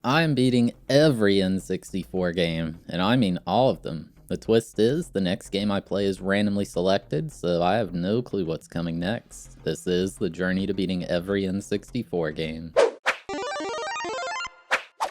I am beating every N64 game, and I mean all of them. The twist is, the next game I play is randomly selected, so I have no clue what's coming next. This is the journey to beating every N64 game.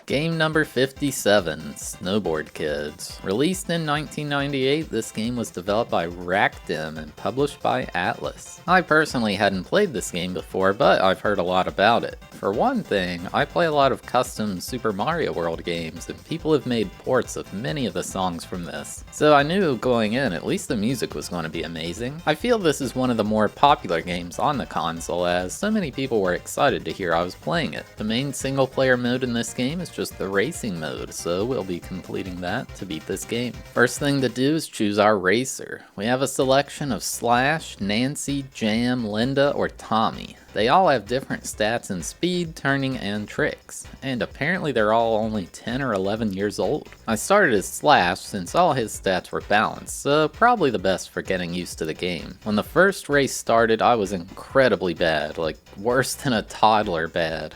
Game number 57, Snowboard Kids. Released in 1998, this game was developed by Rakdim and published by Atlas. I personally hadn't played this game before, but I've heard a lot about it. For one thing, I play a lot of custom Super Mario World games, and people have made ports of many of the songs from this. So I knew going in, at least the music was going to be amazing. I feel this is one of the more popular games on the console, as so many people were excited to hear I was playing it. The main single player mode in this game is just the racing mode, so we'll be completing that to beat this game. First thing to do is choose our racer. We have a selection of Slash, Nancy, Jam, Linda, or Tommy. They all have different stats in speed, turning, and tricks, and apparently they're all only 10 or 11 years old. I started as Slash since all his stats were balanced, so probably the best for getting used to the game. When the first race started, I was incredibly bad, like worse than a toddler bad.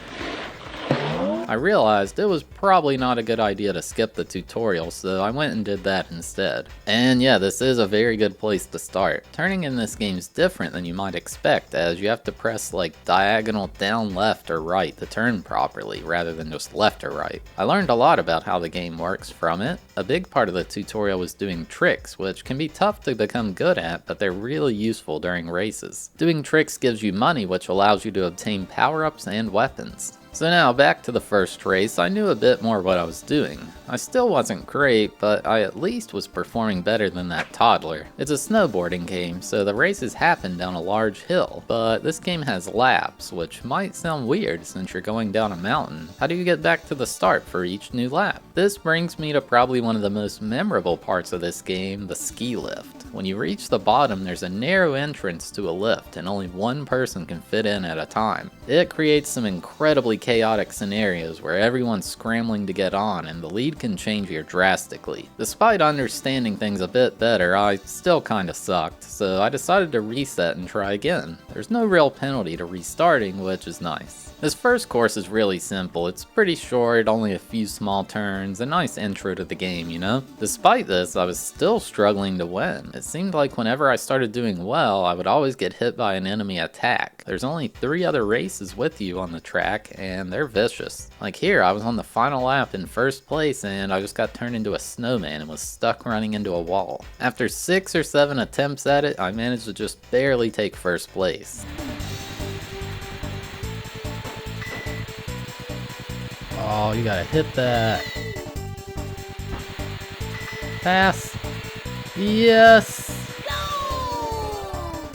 I realized it was probably not a good idea to skip the tutorial, so I went and did that instead. And yeah, this is a very good place to start. Turning in this game is different than you might expect, as you have to press like diagonal down left or right to turn properly, rather than just left or right. I learned a lot about how the game works from it. A big part of the tutorial was doing tricks, which can be tough to become good at, but they're really useful during races. Doing tricks gives you money, which allows you to obtain power-ups and weapons. So now, back to the first race, I knew a bit more what I was doing. I still wasn't great, but I at least was performing better than that toddler. It's a snowboarding game, so the races happen down a large hill, but this game has laps, which might sound weird since you're going down a mountain. How do you get back to the start for each new lap? This brings me to probably one of the most memorable parts of this game, the ski lift. When you reach the bottom, there's a narrow entrance to a lift, and only one person can fit in at a time. It creates some incredibly chaotic scenarios where everyone's scrambling to get on, and the lead can change here drastically. Despite understanding things a bit better, I still kinda sucked, so I decided to reset and try again. There's no real penalty to restarting, which is nice. This first course is really simple. It's pretty short, only a few small turns, a nice intro to the game, you know? Despite this, I was still struggling to win. It seemed like whenever I started doing well, I would always get hit by an enemy attack. There's only 3 other races with you on the track, and they're vicious. Like here, I was on the final lap in first place, and I just got turned into a snowman and was stuck running into a wall. After 6 or 7 attempts at it, I managed to just barely take first place. Oh, you gotta hit that. Pass. Yes!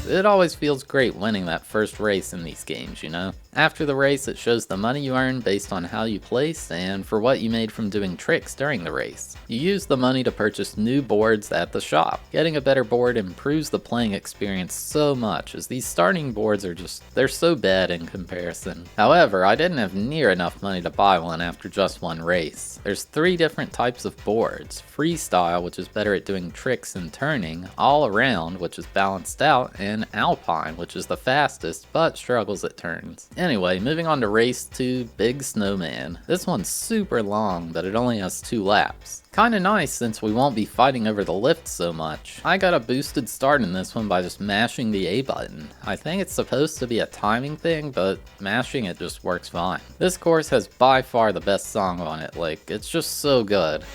It always feels great winning that first race in these games, you know? After the race, it shows the money you earn based on how you placed and for what you made from doing tricks during the race. You use the money to purchase new boards at the shop. Getting a better board improves the playing experience so much, as these starting boards are they're so bad in comparison. However, I didn't have near enough money to buy one after just one race. There's 3 different types of boards: freestyle, which is better at doing tricks and turning, all around, which is balanced out, and alpine, which is the fastest but struggles at turns. Anyway, moving on to race 2, Big Snowman. This one's super long, but it only has 2 laps. Kinda nice since we won't be fighting over the lift so much. I got a boosted start in this one by just mashing the A button. I think it's supposed to be a timing thing, but mashing it just works fine. This course has by far the best song on it, like, it's just so good.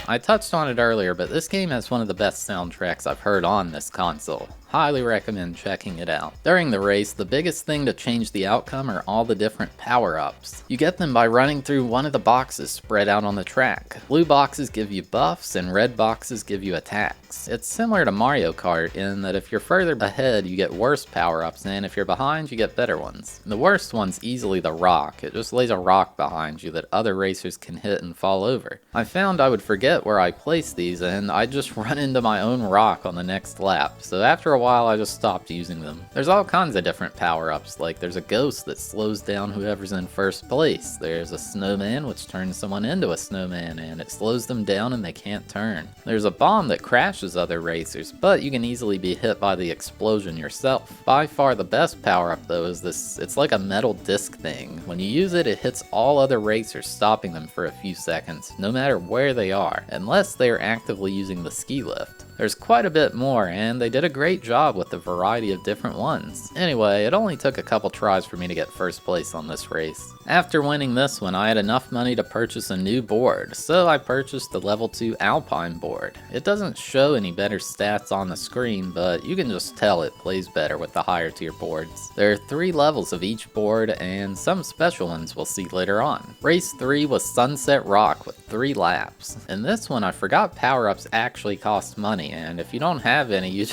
I touched on it earlier, but this game has one of the best soundtracks I've heard on this console. Highly recommend checking it out. During the race, the biggest thing to change the outcome are all the different power-ups. You get them by running through one of the boxes spread out on the track. Blue boxes give you buffs, and red boxes give you attacks. It's similar to Mario Kart in that if you're further ahead, you get worse power-ups, and if you're behind, you get better ones. The worst one's easily the rock. It just lays a rock behind you that other racers can hit and fall over. I found I would forget where I placed these, and I'd just run into my own rock on the next lap. So after a a while I just stopped using them. There's all kinds of different power-ups, like there's a ghost that slows down whoever's in first place. There's a snowman which turns someone into a snowman and it slows them down and they can't turn. There's a bomb that crashes other racers, but you can easily be hit by the explosion yourself. By far the best power-up though is this, it's like a metal disc thing. When you use it, it hits all other racers, stopping them for a few seconds, no matter where they are, unless they are actively using the ski lift. There's quite a bit more, and they did a great job with the variety of different ones. Anyway, it only took a couple tries for me to get first place on this race. After winning this one, I had enough money to purchase a new board, so I purchased the level 2 Alpine board. It doesn't show any better stats on the screen, but you can just tell it plays better with the higher tier boards. There are 3 levels of each board, and some special ones we'll see later on. Race 3 was Sunset Rock with 3 laps. In this one, I forgot power-ups actually cost money, and if you don't have any, you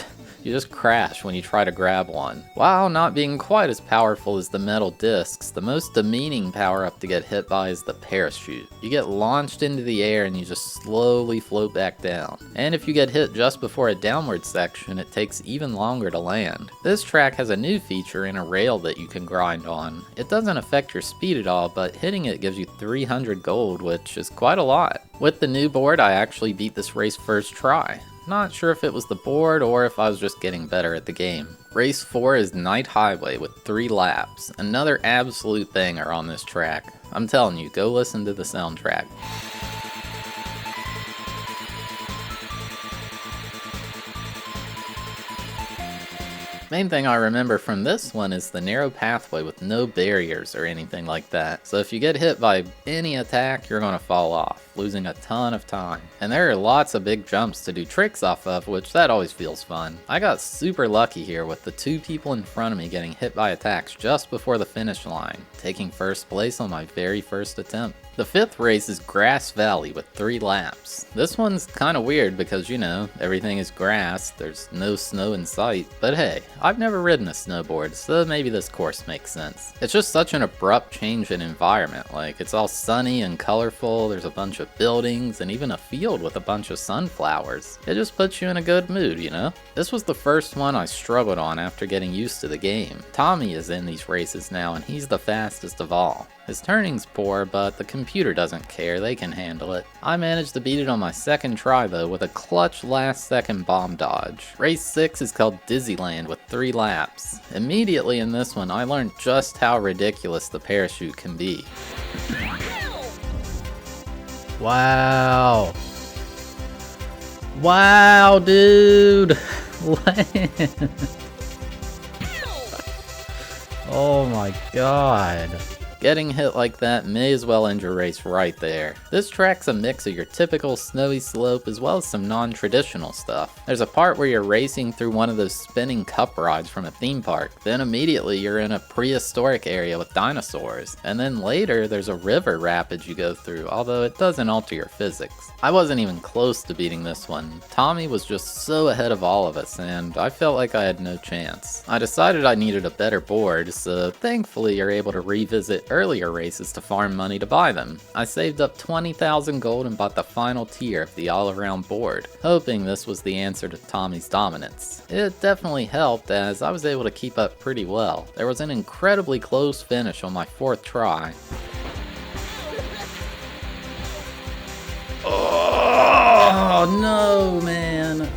just crash when you try to grab one. While not being quite as powerful as the metal discs, the most demeaning power-up to get hit by is the parachute. You get launched into the air and you just slowly float back down. And if you get hit just before a downward section, it takes even longer to land. This track has a new feature in a rail that you can grind on. It doesn't affect your speed at all, but hitting it gives you 300 gold, which is quite a lot. With the new board, I actually beat this race first try. Not sure if it was the board or if I was just getting better at the game. Race 4 is Night Highway with 3 laps. Another absolute banger on this track. I'm telling you, go listen to the soundtrack. Main thing I remember from this one is the narrow pathway with no barriers or anything like that. So if you get hit by any attack, you're gonna fall off, losing a ton of time. And there are lots of big jumps to do tricks off of, which that always feels fun. I got super lucky here with the 2 people in front of me getting hit by attacks just before the finish line, taking first place on my very first attempt. The 5th race is Grass Valley with 3 laps. This one's kinda weird because, you know, everything is grass, there's no snow in sight, but hey, I've never ridden a snowboard, so maybe this course makes sense. It's just such an abrupt change in environment, like it's all sunny and colorful, there's a bunch of buildings, and even a field with a bunch of sunflowers. It just puts you in a good mood, you know? This was the first one I struggled on after getting used to the game. Tommy is in these races now, and he's the fastest of all. His turning's poor, but the computer doesn't care, they can handle it. I managed to beat it on my second try though with a clutch last second bomb dodge. Race 6 is called Dizzyland with 3 laps. Immediately in this one, I learned just how ridiculous the parachute can be. Wow. Wow, dude. Oh my god. Getting hit like that may as well end your race right there. This track's a mix of your typical snowy slope as well as some non-traditional stuff. There's a part where you're racing through one of those spinning cup rides from a theme park, then immediately you're in a prehistoric area with dinosaurs, and then later there's a river rapid you go through, although it doesn't alter your physics. I wasn't even close to beating this one. Tommy was just so ahead of all of us, and I felt like I had no chance. I decided I needed a better board, so thankfully you're able to revisit earlier races to farm money to buy them. I saved up 20,000 gold and bought the final tier of the all-around board, hoping this was the answer to Tommy's dominance. It definitely helped as I was able to keep up pretty well. There was an incredibly close finish on my 4th try. Oh no, man.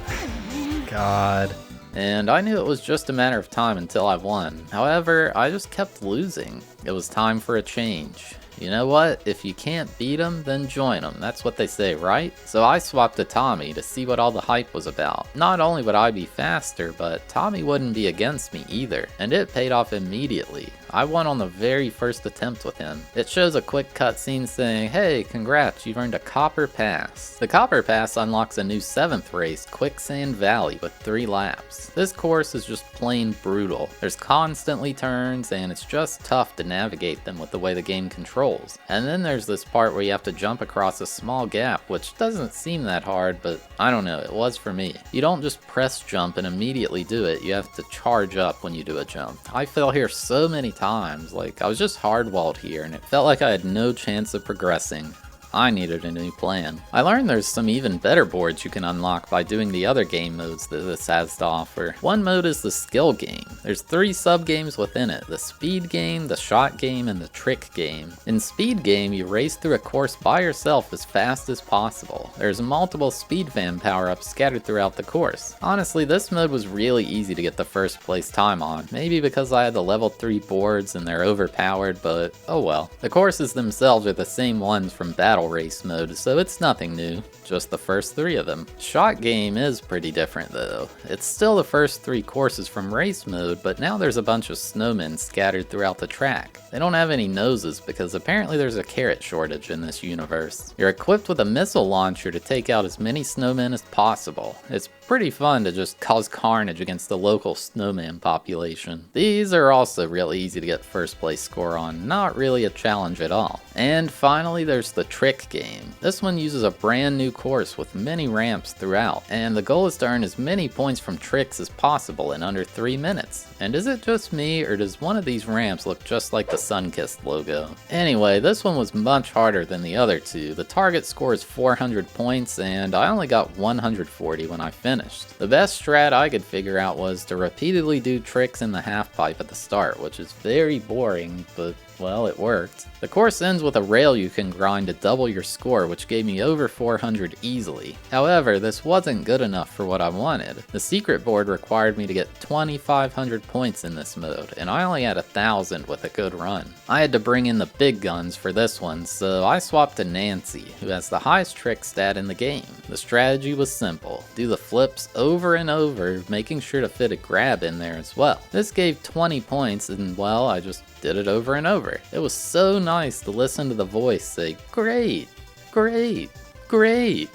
God. And I knew it was just a matter of time until I won. However, I just kept losing. It was time for a change. You know what? If you can't beat them, then join them. That's what they say, right? So I swapped to Tommy to see what all the hype was about. Not only would I be faster, but Tommy wouldn't be against me either. And it paid off immediately. I won on the very first attempt with him. It shows a quick cutscene saying, hey, congrats, you've earned a Copper Pass. The Copper Pass unlocks a new 7th race, Quicksand Valley, with 3 laps. This course is just plain brutal. There's constantly turns, and it's just tough to navigate them with the way the game controls. And then there's this part where you have to jump across a small gap, which doesn't seem that hard, but I don't know, it was for me. You don't just press jump and immediately do it, you have to charge up when you do a jump. I fell here so many times, like I was just hardwalled here and it felt like I had no chance of progressing. I needed a new plan. I learned there's some even better boards you can unlock by doing the other game modes that this has to offer. One mode is the skill game. There's 3 sub-games within it: the speed game, the shot game, and the trick game. In speed game, you race through a course by yourself as fast as possible. There's multiple speed fan power-ups scattered throughout the course. Honestly, this mode was really easy to get the first place time on, maybe because I had the level 3 boards and they're overpowered, but oh well. The courses themselves are the same ones from Battle Race mode, so it's nothing new, just the first 3 of them. Shot game is pretty different though. It's still the first 3 courses from race mode, but now there's a bunch of snowmen scattered throughout the track. They don't have any noses because apparently there's a carrot shortage in this universe. You're equipped with a missile launcher to take out as many snowmen as possible. It's pretty fun to just cause carnage against the local snowman population. These are also really easy to get first place score on, not really a challenge at all. And finally there's the trick game. This one uses a brand new course with many ramps throughout, and the goal is to earn as many points from tricks as possible in under 3 minutes. And is it just me, or does one of these ramps look just like the Sunkist logo? Anyway, this one was much harder than the other 2. The target score is 400 points, and I only got 140 when I finished. The best strat I could figure out was to repeatedly do tricks in the half pipe at the start, which is very boring, but well, it worked. The course ends with a rail you can grind to double your score, which gave me over 400 easily. However, this wasn't good enough for what I wanted. The secret board required me to get 2,500 points in this mode, and I only had 1,000 with a good run. I had to bring in the big guns for this one, so I swapped to Nancy, who has the highest trick stat in the game. The strategy was simple: do the flips over and over, making sure to fit a grab in there as well. This gave 20 points, and well, I just did it over and over. It was so nice to listen to the voice say, "Great, great, great."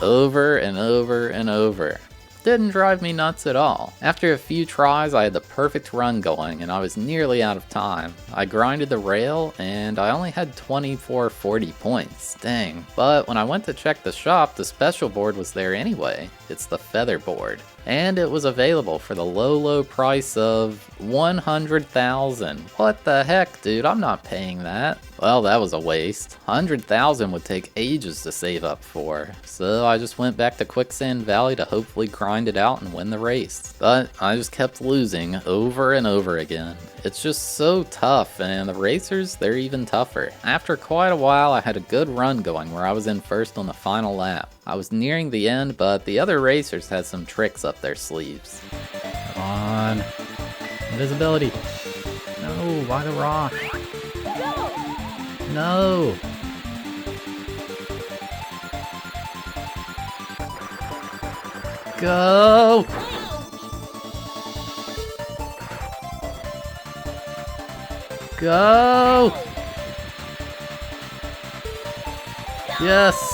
Over and over and over. Didn't drive me nuts at all. After a few tries, I had the perfect run going and I was nearly out of time. I grinded the rail and I only had 2440 points. Dang. But when I went to check the shop, the special board was there anyway. It's the feather board. And it was available for the low price of 100,000. What the heck, dude? I'm not paying that. Well, that was a waste. 100,000 would take ages to save up for. So I just went back to Quicksand Valley to hopefully grind it out and win the race. But I just kept losing over and over again. It's just so tough, and the racers, they're even tougher. After quite a while, I had a good run going where I was in first on the final lap. I was nearing the end, but the other racers had some tricks up their sleeves. Come on. Invisibility. No, why the rock? No. Go. Go. Yes.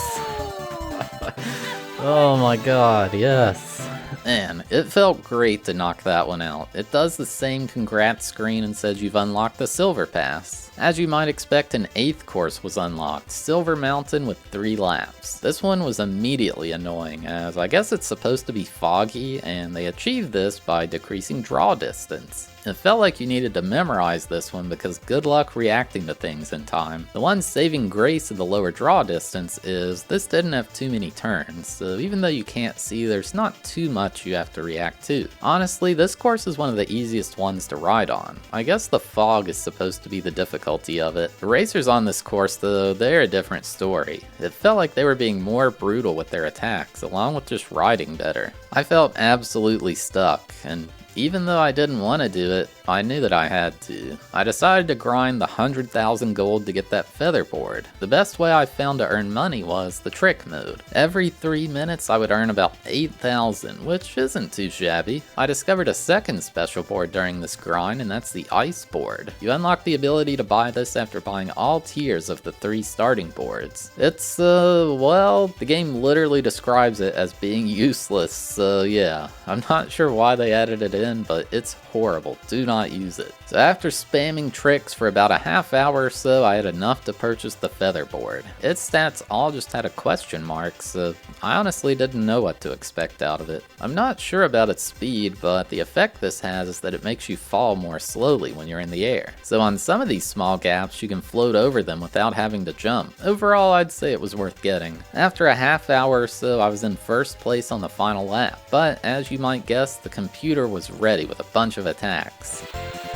Oh my god, yes. Man, it felt great to knock that one out. It does the same congrats screen and says you've unlocked the Silver Pass. As you might expect, an 8th course was unlocked, Silver Mountain with 3 laps. This one was immediately annoying, as I guess it's supposed to be foggy, and they achieved this by decreasing draw distance. It felt like you needed to memorize this one because good luck reacting to things in time. The one saving grace of the lower draw distance is this didn't have too many turns, so even though you can't see, there's not too much you have to react to. Honestly, this course is one of the easiest ones to ride on. I guess the fog is supposed to be the difficulty of it. The racers on this course though, they're a different story. It felt like they were being more brutal with their attacks, along with just riding better. I felt absolutely stuck, and even though I didn't want to do it, I knew that I had to. I decided to grind the 100,000 gold to get that feather board. The best way I found to earn money was the trick mode. Every 3 minutes I would earn about 8,000, which isn't too shabby. I discovered a second special board during this grind, and that's the ice board. You unlock the ability to buy this after buying all tiers of the 3 starting boards. It's, well, the game literally describes it as being useless, so yeah. I'm not sure why they added it in, but it's horrible. Do not use it. So after spamming tricks for about a half hour or so, I had enough to purchase the featherboard. Its stats all just had a question mark, so I honestly didn't know what to expect out of it. I'm not sure about its speed, but the effect this has is that it makes you fall more slowly when you're in the air. So on some of these small gaps, you can float over them without having to jump. Overall, I'd say it was worth getting. After a half hour or so, I was in first place on the final lap, but as you might guess, the computer was ready with a bunch of attacks.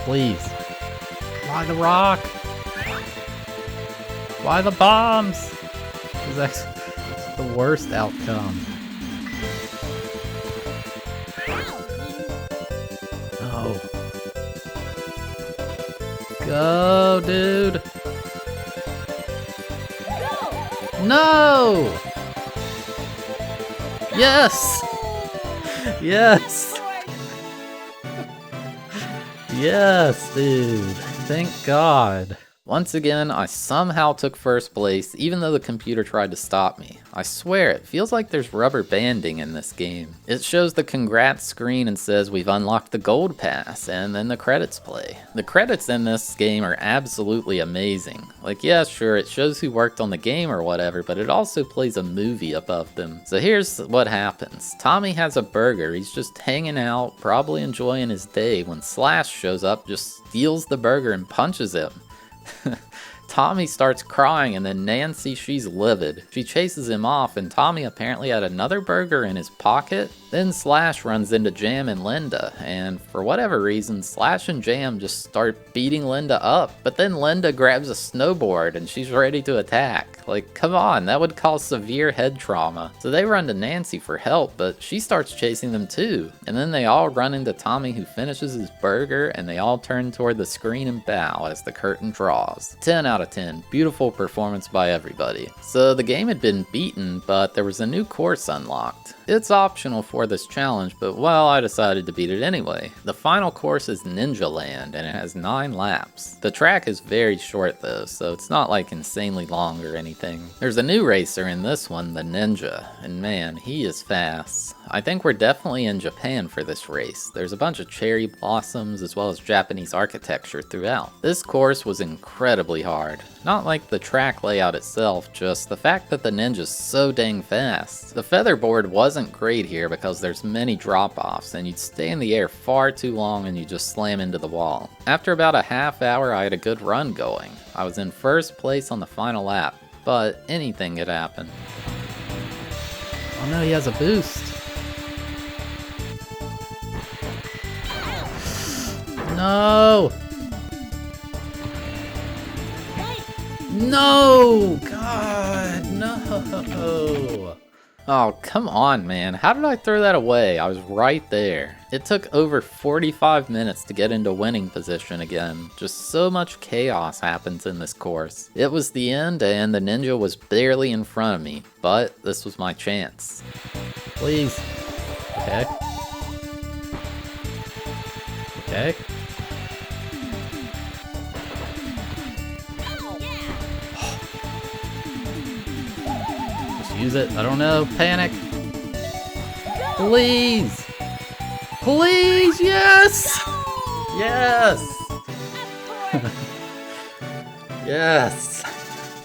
Please. Why the rock? Why the bombs? That's the worst outcome. No. Go, dude. No! Yes! Yes! Yes, dude. Thank God. Once again, I somehow took first place, even though the computer tried to stop me. I swear, it feels like there's rubber banding in this game. It shows the congrats screen and says we've unlocked the gold pass, and then the credits play. The credits in this game are absolutely amazing. Like, yeah, sure, it shows who worked on the game or whatever, but it also plays a movie above them. So here's what happens. Tommy has a burger, he's just hanging out, probably enjoying his day, when Slash shows up, just steals the burger and punches him. Tommy starts crying, and then Nancy, she's livid. She chases him off, and Tommy apparently had another burger in his pocket. Then Slash runs into Jam and Linda, and for whatever reason, Slash and Jam just start beating Linda up. But then Linda grabs a snowboard, and she's ready to attack. Like, come on, that would cause severe head trauma. So they run to Nancy for help, but she starts chasing them too. And then they all run into Tommy, who finishes his burger, and they all turn toward the screen and bow as the curtain draws. 10 out of 10. Beautiful performance by everybody. So the game had been beaten, but there was a new course unlocked. It's optional for this challenge, but well, I decided to beat it anyway. The final course is Ninja Land, and it has 9 laps. The track is very short though, so it's not like insanely long or anything. There's a new racer in this one, the Ninja, and man, he is fast. I think we're definitely in Japan for this race. There's a bunch of cherry blossoms as well as Japanese architecture throughout. This course was incredibly hard. Not like the track layout itself, just the fact that the Ninja's so dang fast. The featherboard wasn't great here because there's many drop-offs and you'd stay in the air far too long and you just slam into the wall. After about a half hour, I had a good run going. I was in first place on the final lap, but anything could happen. Oh no, he has a boost. No! No! God, no! Oh, come on, man. How did I throw that away? I was right there. It took over 45 minutes to get into winning position again. Just so much chaos happens in this course. It was the end, and the Ninja was barely in front of me, but this was my chance. Please. Okay. Okay. Use it. I don't know. Panic. Please. Please. Yes. Yes. Yes.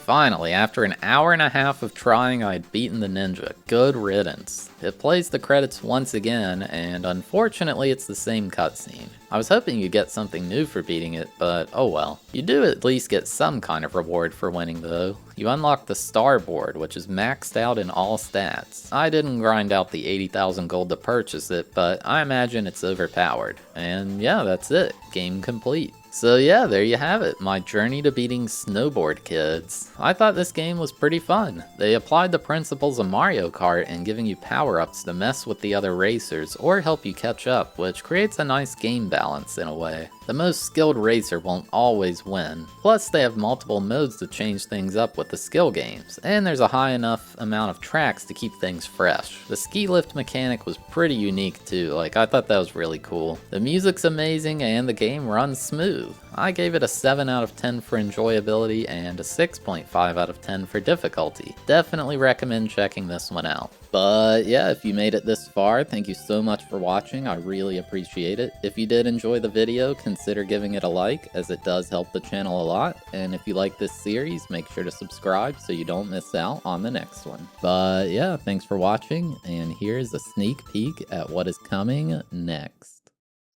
Finally, after an hour and a half of trying, I had beaten the Ninja. Good riddance. It plays the credits once again, and unfortunately it's the same cutscene. I was hoping you'd get something new for beating it, but oh well. You do at least get some kind of reward for winning though. You unlock the Starboard, which is maxed out in all stats. I didn't grind out the 80,000 gold to purchase it, but I imagine it's overpowered. And yeah, that's it. Game complete. So yeah, there you have it, my journey to beating Snowboard Kids. I thought this game was pretty fun. They applied the principles of Mario Kart in giving you power-ups to mess with the other racers or help you catch up, which creates a nice game balance in a way. The most skilled racer won't always win. Plus, they have multiple modes to change things up with the skill games, and there's a high enough amount of tracks to keep things fresh. The ski lift mechanic was pretty unique too, like I thought that was really cool. The music's amazing and the game runs smooth. I gave it a 7 out of 10 for enjoyability and a 6.5 out of 10 for difficulty. Definitely recommend checking this one out. But yeah, if you made it this far, thank you so much for watching, I really appreciate it. If you did enjoy the video, consider giving it a like, as it does help the channel a lot, and if you like this series, make sure to subscribe so you don't miss out on the next one. But yeah, thanks for watching, and here's a sneak peek at what is coming next.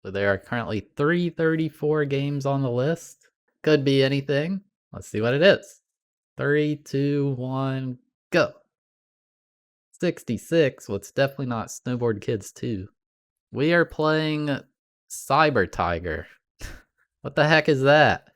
So there are currently 334 games on the list. Could be anything. Let's see what it is. 3, 2, 1, go. 66. Well, it's definitely not Snowboard Kids 2. We are playing Cyber Tiger. What the heck is that?